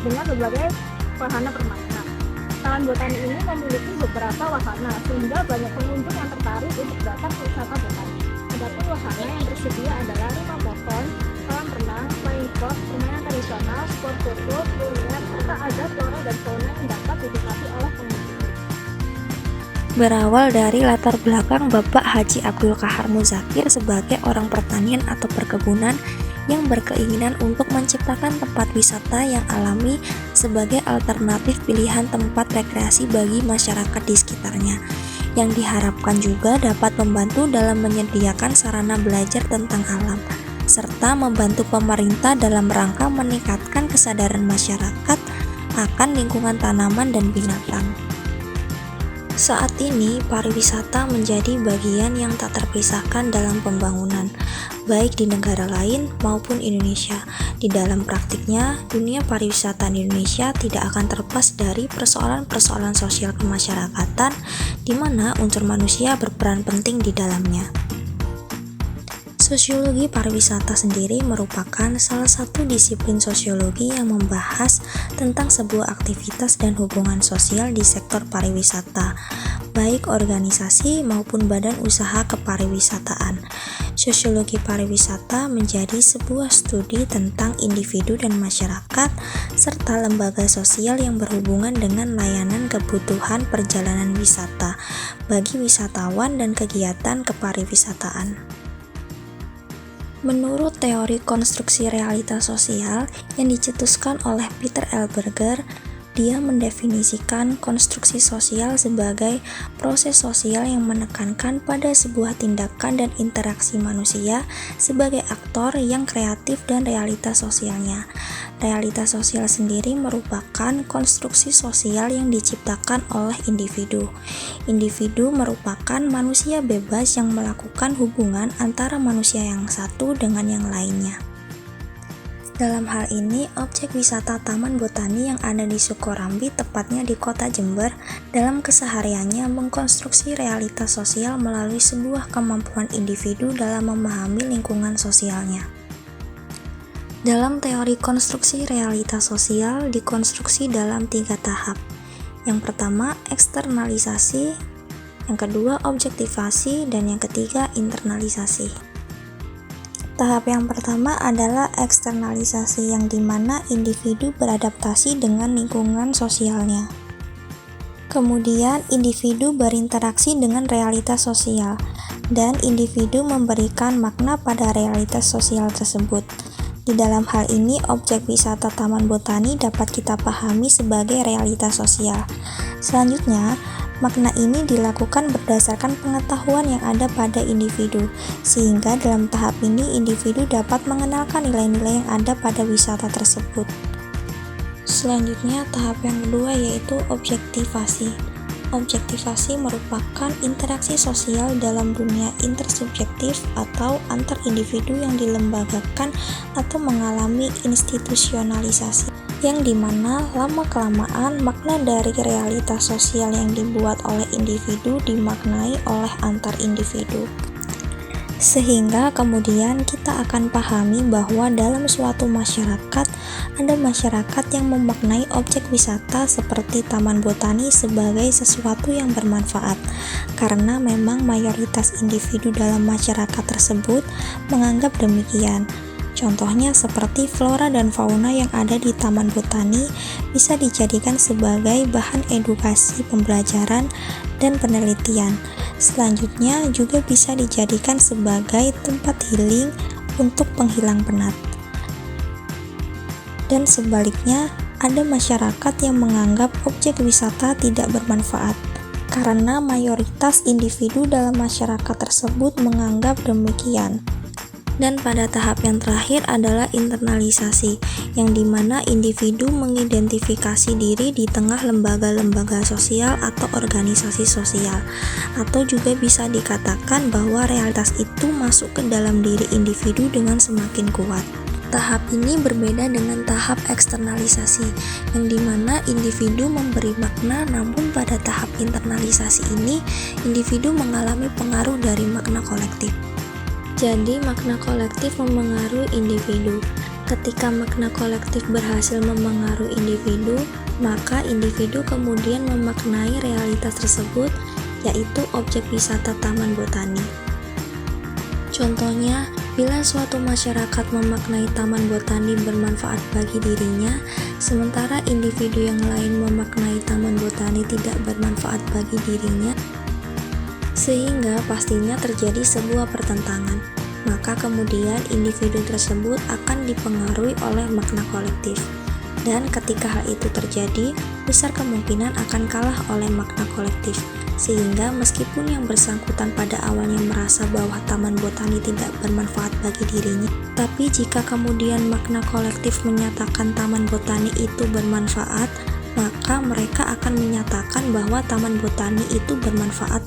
dengan berbagai wahana permainan. Taman botani ini memiliki beberapa wahana sehingga banyak pengunjung yang tertarik untuk datang ke wisata botani. Adapun wahana yang tersedia adalah rumah pohon, kolam renang, flying fox, permainan tradisional, spot foto, kuliner, serta ada flora dan fauna yang dapat dinikmati oleh pengunjung. Berawal dari latar belakang Bapak Haji Abdul Qahar Muzakir sebagai orang pertanian atau perkebunan yang berkeinginan untuk menciptakan tempat wisata yang alami sebagai alternatif pilihan tempat rekreasi bagi masyarakat di sekitarnya, yang diharapkan juga dapat membantu dalam menyediakan sarana belajar tentang alam, serta membantu pemerintah dalam rangka meningkatkan kesadaran masyarakat akan lingkungan tanaman dan binatang. Saat ini, pariwisata menjadi bagian yang tak terpisahkan dalam pembangunan, baik di negara lain maupun Indonesia. Di dalam praktiknya, dunia pariwisata di Indonesia tidak akan terlepas dari persoalan-persoalan sosial kemasyarakatan, di mana unsur manusia berperan penting di dalamnya. Sosiologi pariwisata sendiri merupakan salah satu disiplin sosiologi yang membahas tentang sebuah aktivitas dan hubungan sosial di sektor pariwisata, baik organisasi maupun badan usaha kepariwisataan. Sosiologi pariwisata menjadi sebuah studi tentang individu dan masyarakat, serta lembaga sosial yang berhubungan dengan layanan kebutuhan perjalanan wisata bagi wisatawan dan kegiatan kepariwisataan. Menurut teori konstruksi realitas sosial yang dicetuskan oleh Peter L. Berger, dia mendefinisikan konstruksi sosial sebagai proses sosial yang menekankan pada sebuah tindakan dan interaksi manusia sebagai aktor yang kreatif dan realitas sosialnya. Realitas sosial sendiri merupakan konstruksi sosial yang diciptakan oleh individu. Individu merupakan manusia bebas yang melakukan hubungan antara manusia yang satu dengan yang lainnya. Dalam hal ini, objek wisata Taman Botani yang ada di Sukorambi, tepatnya di Kota Jember, dalam kesehariannya mengkonstruksi realitas sosial melalui sebuah kemampuan individu dalam memahami lingkungan sosialnya. Dalam teori konstruksi realitas sosial dikonstruksi dalam 3 tahap. Yang pertama, eksternalisasi, yang kedua, objektivasi, dan yang ketiga, internalisasi. Tahap yang pertama adalah eksternalisasi, yang dimana individu beradaptasi dengan lingkungan sosialnya. Kemudian, individu berinteraksi dengan realitas sosial, dan individu memberikan makna pada realitas sosial tersebut. Di dalam hal ini, objek wisata Taman Botani dapat kita pahami sebagai realitas sosial. Selanjutnya, makna ini dilakukan berdasarkan pengetahuan yang ada pada individu, sehingga dalam tahap ini individu dapat mengenalkan nilai-nilai yang ada pada wisata tersebut. Selanjutnya, tahap yang kedua yaitu objektivasi. Objektivasi merupakan interaksi sosial dalam dunia intersubjektif atau antar individu yang dilembagakan atau mengalami institusionalisasi, yang dimana lama-kelamaan makna dari realitas sosial yang dibuat oleh individu dimaknai oleh antar individu. Sehingga kemudian kita akan pahami bahwa dalam suatu masyarakat ada masyarakat yang memaknai objek wisata seperti Taman Botani sebagai sesuatu yang bermanfaat, karena memang mayoritas individu dalam masyarakat tersebut menganggap demikian. Contohnya seperti flora dan fauna yang ada di Taman Botani bisa dijadikan sebagai bahan edukasi pembelajaran dan penelitian. Selanjutnya juga bisa dijadikan sebagai tempat healing untuk penghilang penat. Dan sebaliknya, ada masyarakat yang menganggap objek wisata tidak bermanfaat, karena mayoritas individu dalam masyarakat tersebut menganggap demikian. Dan pada tahap yang terakhir adalah internalisasi, yang dimana individu mengidentifikasi diri di tengah lembaga-lembaga sosial atau organisasi sosial, atau juga bisa dikatakan bahwa realitas itu masuk ke dalam diri individu dengan semakin kuat. Tahap ini berbeda dengan tahap eksternalisasi, yang dimana individu memberi makna, namun pada tahap internalisasi ini, individu mengalami pengaruh dari makna kolektif. Jadi, makna kolektif mempengaruhi individu. Ketika makna kolektif berhasil memengaruhi individu, maka individu kemudian memaknai realitas tersebut, yaitu objek wisata Taman Botani. Contohnya, bila suatu masyarakat memaknai Taman Botani bermanfaat bagi dirinya, sementara individu yang lain memaknai Taman Botani tidak bermanfaat bagi dirinya, sehingga pastinya terjadi sebuah pertentangan. Maka kemudian individu tersebut akan dipengaruhi oleh makna kolektif. Dan ketika hal itu terjadi, besar kemungkinan akan kalah oleh makna kolektif. Sehingga meskipun yang bersangkutan pada awalnya merasa bahwa Taman Botani tidak bermanfaat bagi dirinya, tapi jika kemudian makna kolektif menyatakan Taman Botani itu bermanfaat, maka mereka akan menyatakan bahwa Taman Botani itu bermanfaat.